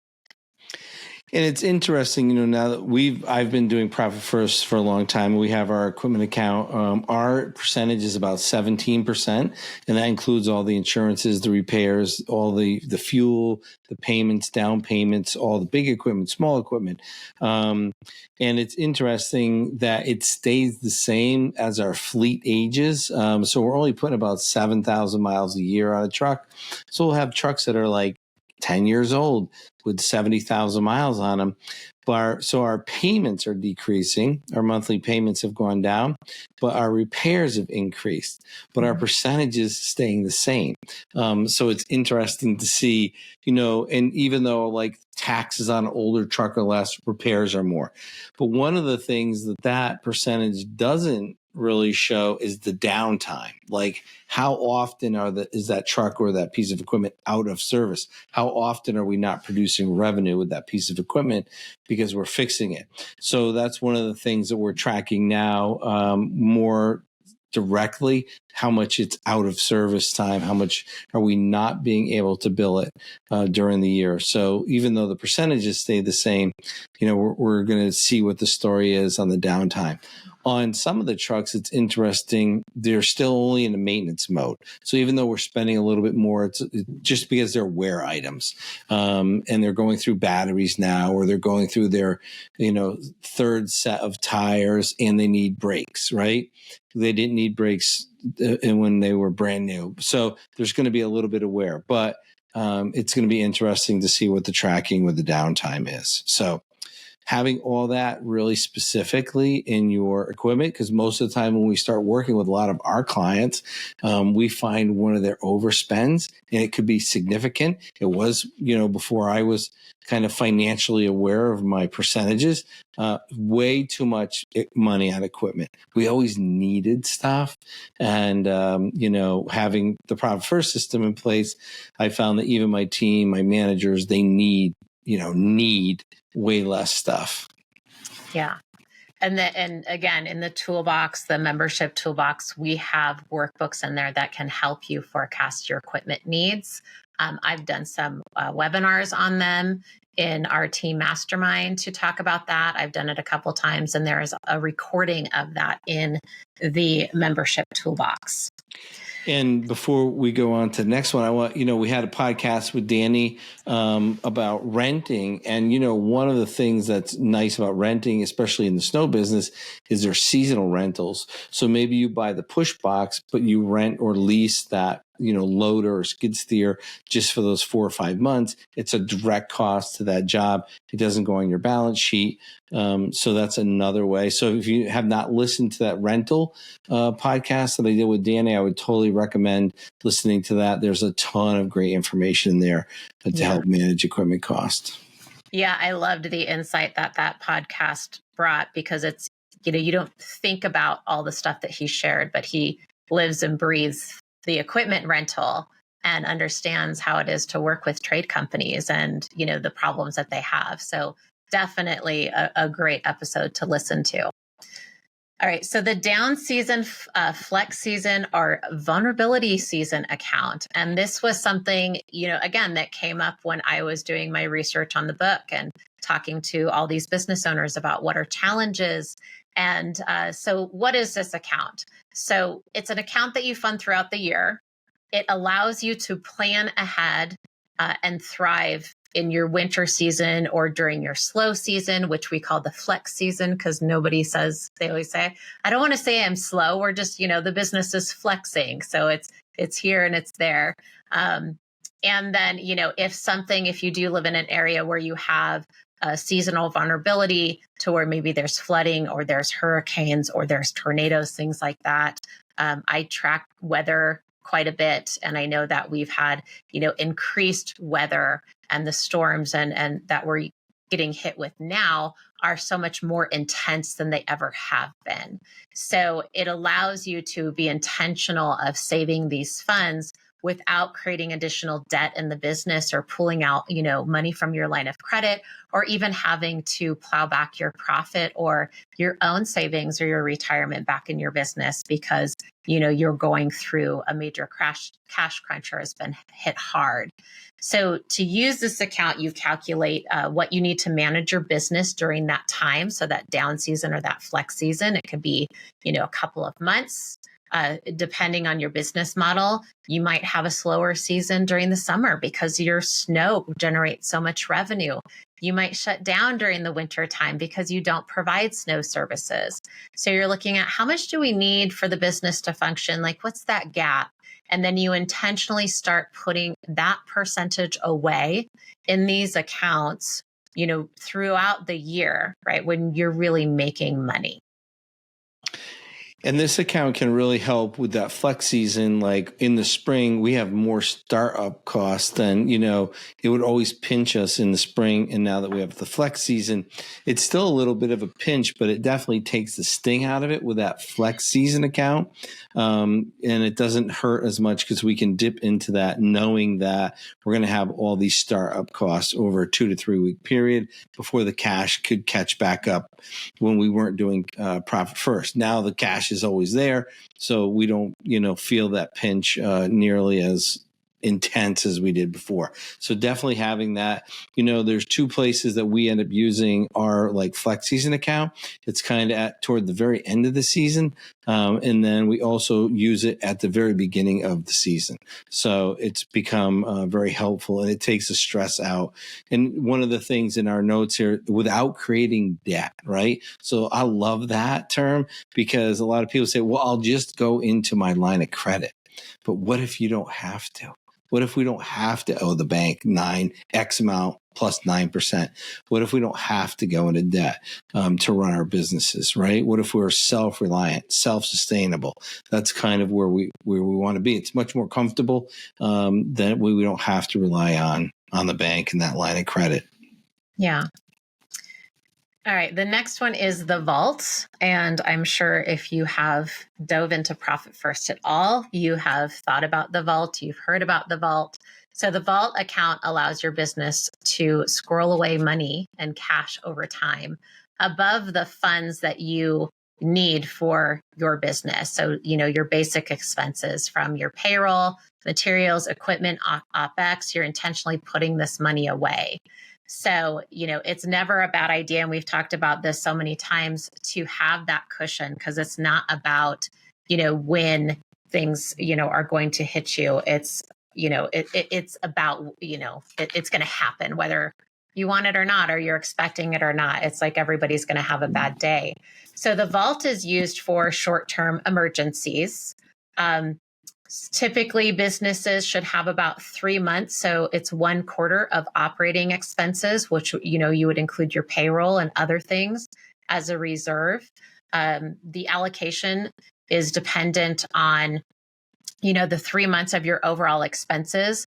And it's interesting, now that I've been doing Profit First for a long time. We have our equipment account. Our percentage is about 17%, and that includes all the insurances, the repairs, all the fuel, the payments, down payments, all the big equipment, small equipment. And it's interesting that it stays the same as our fleet ages. So we're only putting about 7,000 miles a year on a truck. So we'll have trucks that are like 10 years old with 70,000 miles on them. So our payments are decreasing. Our monthly payments have gone down, but our repairs have increased, but our percentages staying the same. So it's interesting to see, and even though like taxes on an older truck are less, repairs are more. But one of the things that percentage doesn't really show is the downtime. Like how often is that truck or that piece of equipment out of service? How often are we not producing revenue with that piece of equipment because we're fixing it? So that's one of the things that we're tracking now more directly, how much it's out of service time, how much are we not being able to bill it during the year. So even though the percentages stay the same, we're going to see what the story is on the downtime. On some of the trucks, it's interesting. They're still only in a maintenance mode. So even though we're spending a little bit more, it's just because they're wear items, and they're going through batteries now, or they're going through their, third set of tires, and they need brakes, right? They didn't need brakes when they were brand new. So there's going to be a little bit of wear, but it's going to be interesting to see what the tracking with the downtime is. So having all that really specifically in your equipment, because most of the time when we start working with a lot of our clients, we find one of their overspends, and it could be significant. It was, before I was kind of financially aware of my percentages, way too much money on equipment. We always needed stuff. And, having the Profit First system in place, I found that even my team, my managers, they need way less stuff. Yeah. And again, in the toolbox, the membership toolbox, we have workbooks in there that can help you forecast your equipment needs. I've done some webinars on them in our team mastermind to talk about that. I've done it a couple times, and there is a recording of that in the membership toolbox. And before we go on to the next one, I want, we had a podcast with Danny about renting. And, one of the things that's nice about renting, especially in the snow business, is there's seasonal rentals. So maybe you buy the push box, but you rent or lease that, loader or skid steer just for those 4 or 5 months. It's a direct cost to that job. It doesn't go on your balance sheet. So that's another way. So if you have not listened to that rental podcast that I did with Danny, I would totally recommend listening to that. There's a ton of great information there to help manage equipment costs. Yeah, I loved the insight that podcast brought, because it's, you don't think about all the stuff that he shared, but he lives and breathes the equipment rental and understands how it is to work with trade companies and, the problems that they have. So definitely a great episode to listen to. All right. So the down season, flex season, or vulnerability season account. And this was something, again, that came up when I was doing my research on the book and talking to all these business owners about what are challenges. And so what is this account? So it's an account that you fund throughout the year. It allows you to plan ahead and thrive in your winter season or during your slow season, which we call the flex season, because nobody says, they always say, I don't want to say I'm slow. We're just, the business is flexing. So it's here and it's there. And then, if you do live in an area where you have a seasonal vulnerability to where maybe there's flooding or there's hurricanes or there's tornadoes, things like that. I track weather quite a bit. And I know that we've had, increased weather, and the storms and that we're getting hit with now are so much more intense than they ever have been. So it allows you to be intentional of saving these funds without creating additional debt in the business or pulling out, money from your line of credit, or even having to plow back your profit or your own savings or your retirement back in your business because, you're going through a major cash crunch or has been hit hard. So to use this account, you calculate what you need to manage your business during that time. So that down season or that flex season, it could be, a couple of months. Depending on your business model, you might have a slower season during the summer because your snow generates so much revenue. You might shut down during the winter time because you don't provide snow services. So you're looking at how much do we need for the business to function? Like, what's that gap? And then you intentionally start putting that percentage away in these accounts, throughout the year, right? When you're really making money. And this account can really help with that flex season. Like in the spring, we have more startup costs than, it would always pinch us in the spring. And now that we have the flex season, it's still a little bit of a pinch, but it definitely takes the sting out of it with that flex season account. And it doesn't hurt as much because we can dip into that knowing that we're going to have all these startup costs over a 2 to 3 week period before the cash could catch back up when we weren't doing Profit First. Now the cash is always there, so we don't feel that pinch nearly as intense as we did before. So definitely having that, there's two places that we end up using our like flex season account. It's kind of toward the very end of the season. And then we also use it at the very beginning of the season. So it's become very helpful, and it takes the stress out. And one of the things in our notes here, without creating debt, right? So I love that term, because a lot of people say, well, I'll just go into my line of credit. But what if you don't have to? What if we don't have to owe the bank X amount plus 9%? What if we don't have to go into debt to run our businesses, right? What if we're self-reliant, self-sustainable? That's kind of where we want to be. It's much more comfortable that we don't have to rely on the bank and that line of credit. Yeah. All right. The next one is the vault. And I'm sure if you have dove into Profit First at all, you have thought about the vault, you've heard about the vault. So the vault account allows your business to squirrel away money and cash over time above the funds that you need for your business. So, your basic expenses from your payroll, materials, equipment, OpEx, you're intentionally putting this money away. So, it's never a bad idea. And we've talked about this so many times, to have that cushion, because it's not about, when things, are going to hit you. It's, it's about, it's going to happen, whether you want it or not, or you're expecting it or not. It's like everybody's going to have a bad day. So the vault is used for short-term emergencies. Typically, businesses should have about 3 months. So it's 1/4 of operating expenses, which, you would include your payroll and other things as a reserve. The allocation is dependent on, the 3 months of your overall expenses.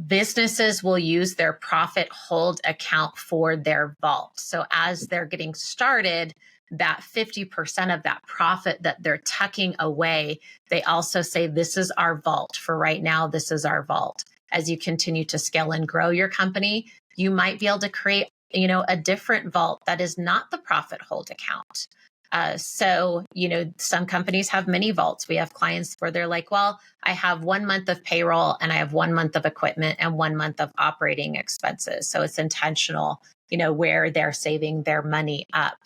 Businesses will use their profit hold account for their vault. So as they're getting started, that 50% of that profit that they're tucking away, they also say, this is our vault for right now. This is our vault. As you continue to scale and grow your company, you might be able to create, a different vault that is not the profit hold account. So, some companies have many vaults. We have clients where they're like, well, I have 1 month of payroll and I have 1 month of equipment and 1 month of operating expenses. So it's intentional, where they're saving their money up.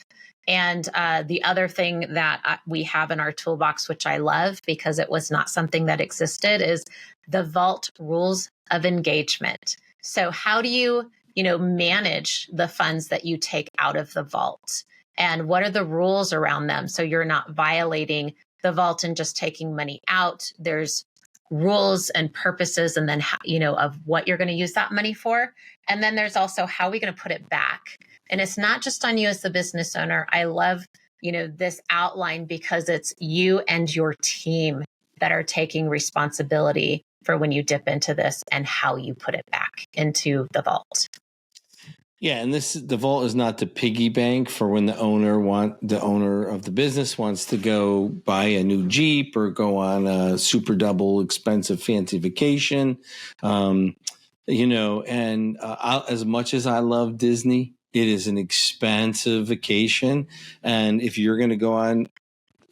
And the other thing that we have in our toolbox, which I love because it was not something that existed, is the vault rules of engagement. So how do you, manage the funds that you take out of the vault? And what are the rules around them? So you're not violating the vault and just taking money out. There's rules and purposes, and then, of what you're going to use that money for. And then there's also, how are we going to put it back? And it's not just on you as the business owner. I love, this outline, because it's you and your team that are taking responsibility for when you dip into this and how you put it back into the vault. Yeah, and the vault is not the piggy bank for when the owner of the business wants to go buy a new Jeep or go on a super double expensive fancy vacation. As much as I love Disney, it is an expensive vacation. And if you're going to go on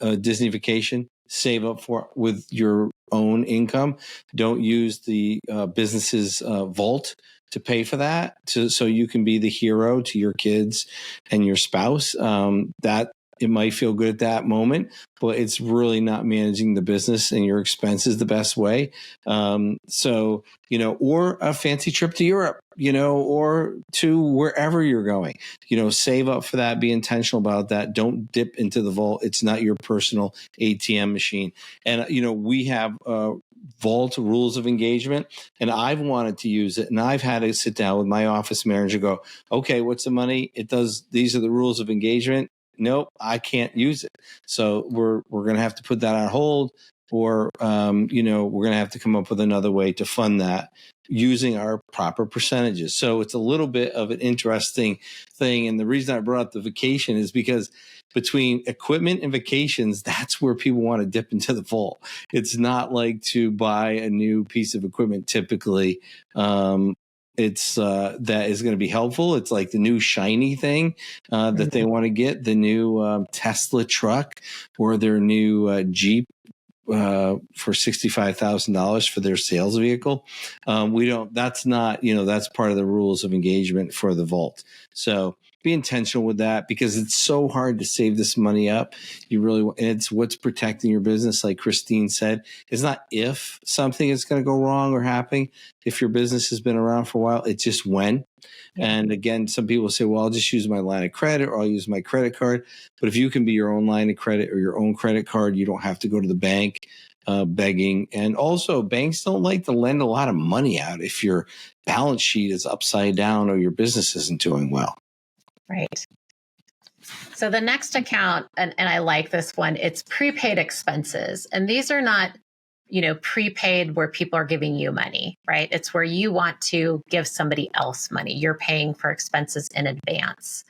a Disney vacation, save up for it with your own income. Don't use the business's vault to pay for that, so you can be the hero to your kids and your spouse. That it might feel good at that moment, but it's really not managing the business and your expenses the best way. Or a fancy trip to Europe, or to wherever you're going, save up for that, be intentional about that. Don't dip into the vault. It's not your personal ATM machine. And, we have vault rules of engagement, and I've wanted to use it, and I've had to sit down with my office manager, go, okay, what's the money? These are the rules of engagement. Nope, I can't use it. So we're going to have to put that on hold, or we're going to have to come up with another way to fund that using our proper percentages. So it's a little bit of an interesting thing. And the reason I brought up the vacation is because between equipment and vacations, that's where people want to dip into the vault. It's not like to buy a new piece of equipment typically. It's that is going to be helpful. It's like the new shiny thing that they want to get, the new Tesla truck or their new Jeep for $65,000 for their sales vehicle. That's not, that's part of the rules of engagement for the vault. So be intentional with that, because it's so hard to save this money up. It's what's protecting your business. Like Christine said, it's not if something is going to go wrong or happen. If your business has been around for a while, it's just when. Yeah. And again, some people say, well, I'll just use my line of credit, or I'll use my credit card. But if you can be your own line of credit or your own credit card, you don't have to go to the bank begging. And also, banks don't like to lend a lot of money out if your balance sheet is upside down or your business isn't doing well. Right. So the next account, and I like this one, it's prepaid expenses. And these are not, prepaid where people are giving you money, right? It's where you want to give somebody else money. You're paying for expenses in advance.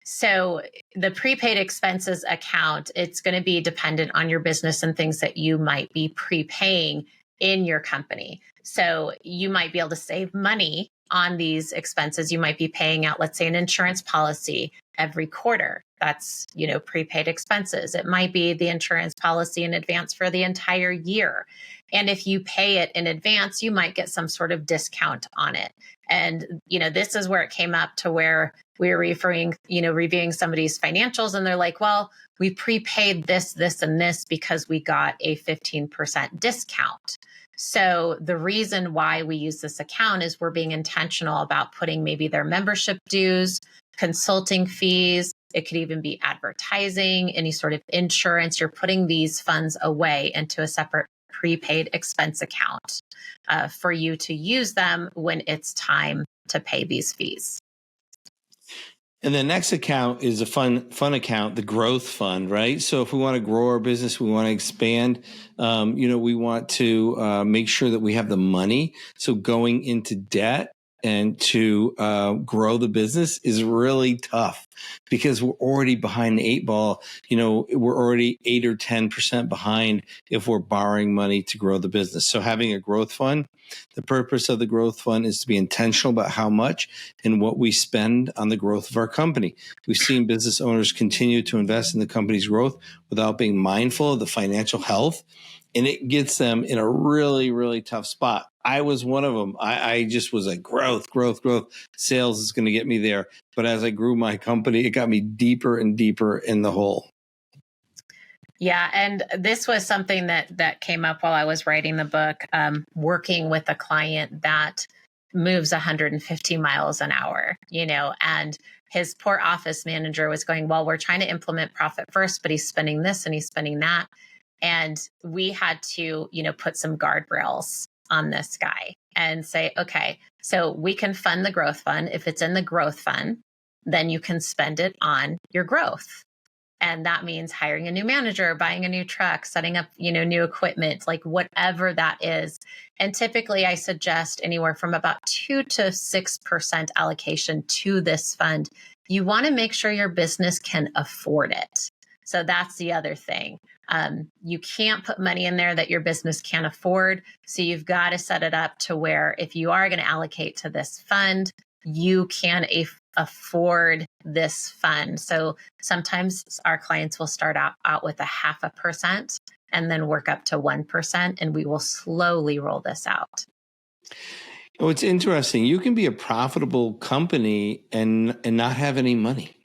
So the prepaid expenses account, it's going to be dependent on your business and things that you might be prepaying in your company. So you might be able to save money on these expenses. You might be paying out, let's say, an insurance policy every quarter. That's, prepaid expenses. It might be the insurance policy in advance for the entire year. And if you pay it in advance, you might get some sort of discount on it. And, this is where it came up to where we were reviewing somebody's financials, and they're like, well, we prepaid this, this, and this because we got a 15% discount. So the reason why we use this account is we're being intentional about putting maybe their membership dues, consulting fees. It could even be advertising, any sort of insurance. You're putting these funds away into a separate prepaid expense account for you to use them when it's time to pay these fees. And the next account is a fun account, the growth fund, right? So if we want to grow our business, we want to expand, we want to make sure that we have the money. So going into debt and to grow the business is really tough, because we're already behind the 8 ball. We're already 8 or 10% behind if we're borrowing money to grow the business. So having a growth fund, the purpose of the growth fund is to be intentional about how much and what we spend on the growth of our company. We've seen business owners continue to invest in the company's growth without being mindful of the financial health, and it gets them in a really, really tough spot. I was one of them. I just was like, growth. Sales is going to get me there. But as I grew my company, it got me deeper and deeper in the hole. Yeah. And this was something that came up while I was writing the book, working with a client that moves 150 miles an hour, and his poor office manager was going, well, we're trying to implement profit first, but he's spending this and he's spending that. And we had to, put some guardrails on this guy and say, okay, so we can fund the growth fund. If it's in the growth fund, then you can spend it on your growth. And that means hiring a new manager, buying a new truck, setting up, new equipment, like whatever that is. And typically I suggest anywhere from about 2 to 6% allocation to this fund. You want to make sure your business can afford it. So that's the other thing. You can't put money in there that your business can't afford. So you've got to set it up to where if you are going to allocate to this fund, you can afford this fund. So sometimes our clients will start out with 0.5% and then work up to 1%, and we will slowly roll this out. Oh, it's interesting. You can be a profitable company and not have any money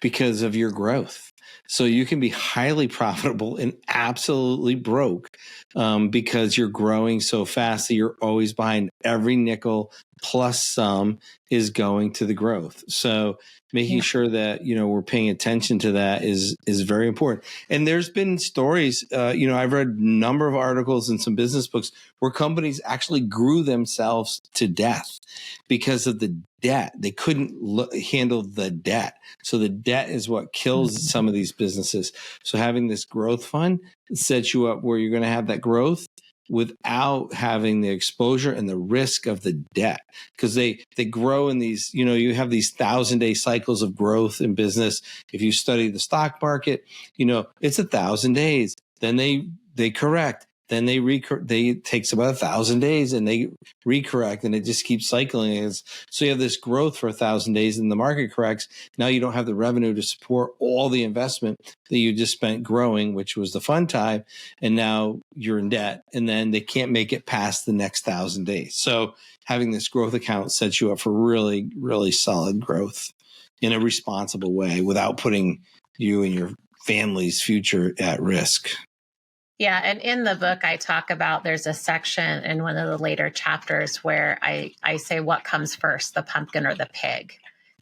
because of your growth. So you can be highly profitable and absolutely broke because you're growing so fast that you're always behind. Every nickel plus some is going to the growth. So making sure that, we're paying attention to that is very important. And there's been stories, I've read a number of articles in some business books where companies actually grew themselves to death because of the debt. They couldn't handle the debt. So the debt is what kills some of these businesses. So having this growth fund sets you up where you're going to have that growth without having the exposure and the risk of the debt, because they grow in these, you have these 1,000-day cycles of growth in business. If you study the stock market, it's 1,000 days, then they correct, then they it takes about 1,000 days and they recorrect, and it just keeps cycling. So you have this growth for 1,000 days and the market corrects. Now you don't have the revenue to support all the investment that you just spent growing, which was the fun time. And now you're in debt, and then they can't make it past the next 1,000 days. So having this growth account sets you up for really, really solid growth in a responsible way without putting you and your family's future at risk. Yeah. And in the book, I talk about, there's a section in one of the later chapters where I say what comes first, the pumpkin or the pig.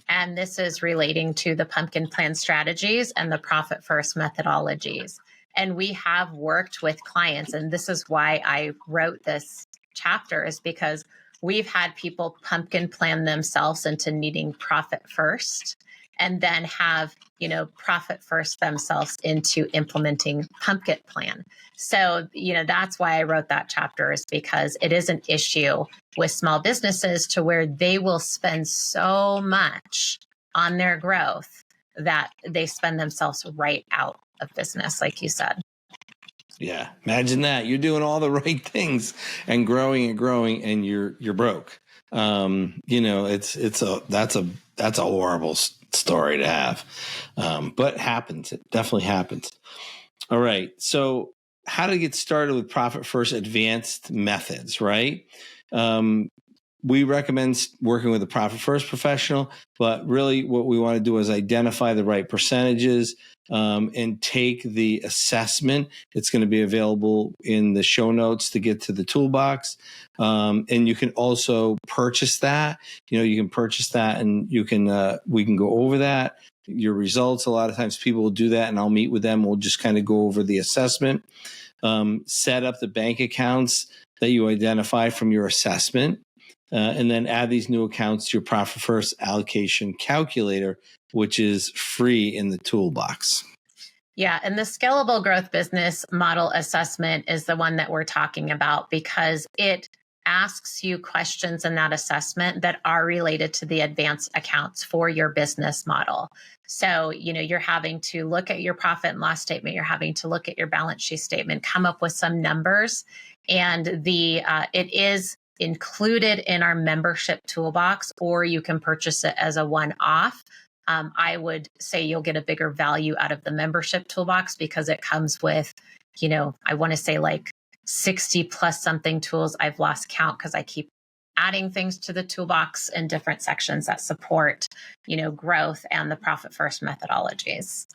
And this is relating to the pumpkin plan strategies and the profit first methodologies. And we have worked with clients, and this is why I wrote this chapter, is because we've had people pumpkin plan themselves into needing profit first, and then have, profit first themselves into implementing pumpkin plan. So, that's why I wrote that chapter, is because it is an issue with small businesses to where they will spend so much on their growth that they spend themselves right out of business, like you said. Yeah. Imagine that. You're doing all the right things and growing, and you're broke. That's a horrible story to have. But it happens. It definitely happens. All right. So how to get started with profit first advanced methods, right? We recommend working with a profit first professional, but really what we want to do is identify the right percentages, and take the assessment. It's going to be available in the show notes to get to the toolbox. And you can also purchase that. You can purchase that, and we can go over that, your results. A lot of times people will do that, and I'll meet with them. We'll just kind of go over the assessment, set up the bank accounts that you identify from your assessment. And then add these new accounts to your profit first allocation calculator, which is free in the toolbox. Yeah. And the scalable growth business model assessment is the one that we're talking about, because it asks you questions in that assessment that are related to the advanced accounts for your business model. So, you're having to look at your profit and loss statement. You're having to look at your balance sheet statement, come up with some numbers. And it is included in our membership toolbox, or you can purchase it as a one-off. I would say you'll get a bigger value out of the membership toolbox, because it comes with, I want to say like 60 plus something tools. I've lost count because I keep adding things to the toolbox in different sections that support, growth and the profit first methodologies.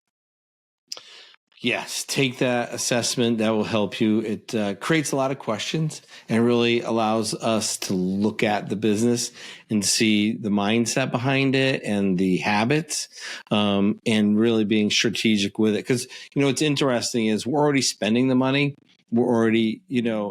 Yes, take that assessment. That will help you. It creates a lot of questions and really allows us to look at the business and see the mindset behind it and the habits, and really being strategic with it. Because, what's interesting is we're already spending the money. We're already,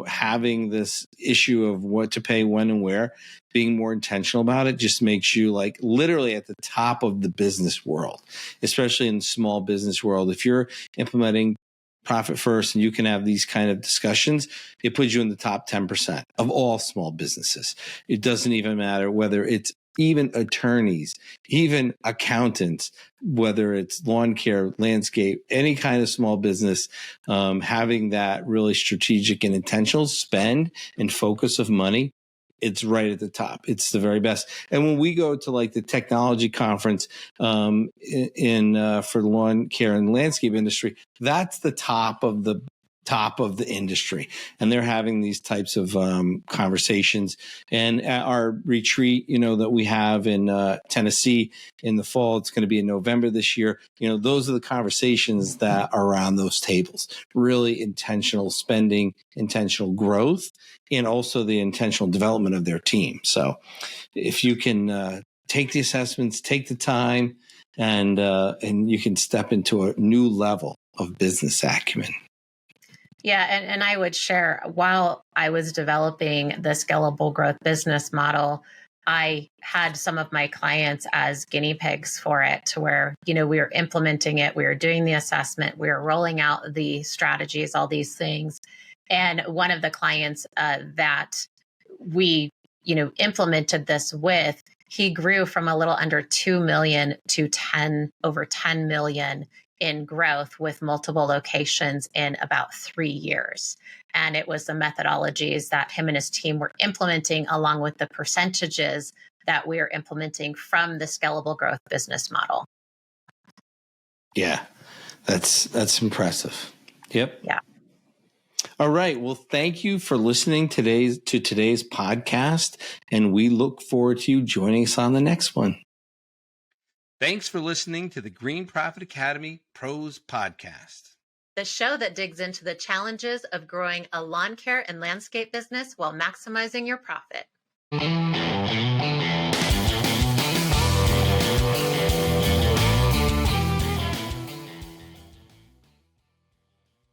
having this issue of what to pay, when, and where. Being more intentional about it just makes you like literally at the top of the business world, especially in the small business world. If you're implementing profit first and you can have these kind of discussions, it puts you in the top 10% of all small businesses. It doesn't even matter whether it's even attorneys, even accountants, whether it's lawn care, landscape, any kind of small business, having that really strategic and intentional spend and focus of money, it's right at the top. It's the very best. And when we go to like the technology conference for the lawn care and landscape industry, that's the top of the industry, and they're having these types of conversations. And at our retreat, that we have in Tennessee in the fall, it's going to be in November this year. Those are the conversations that are around those tables. Really intentional spending, intentional growth, and also the intentional development of their team. So, if you can take the assessments, take the time, and you can step into a new level of business acumen. Yeah. And I would share, while I was developing the scalable growth business model, I had some of my clients as guinea pigs for it, to where, we were implementing it. We were doing the assessment. We were rolling out the strategies, all these things. And one of the clients that we, implemented this with, he grew from a little under 2 million to over 10 million in growth with multiple locations in about 3 years. And it was the methodologies that him and his team were implementing, along with the percentages that we are implementing from the scalable growth business model. Yeah, that's impressive. Yep. Yeah. All right. Well, thank you for listening to today's podcast, and we look forward to you joining us on the next one. Thanks for listening to the Green Profit Academy Pros Podcast, the show that digs into the challenges of growing a lawn care and landscape business while maximizing your profit.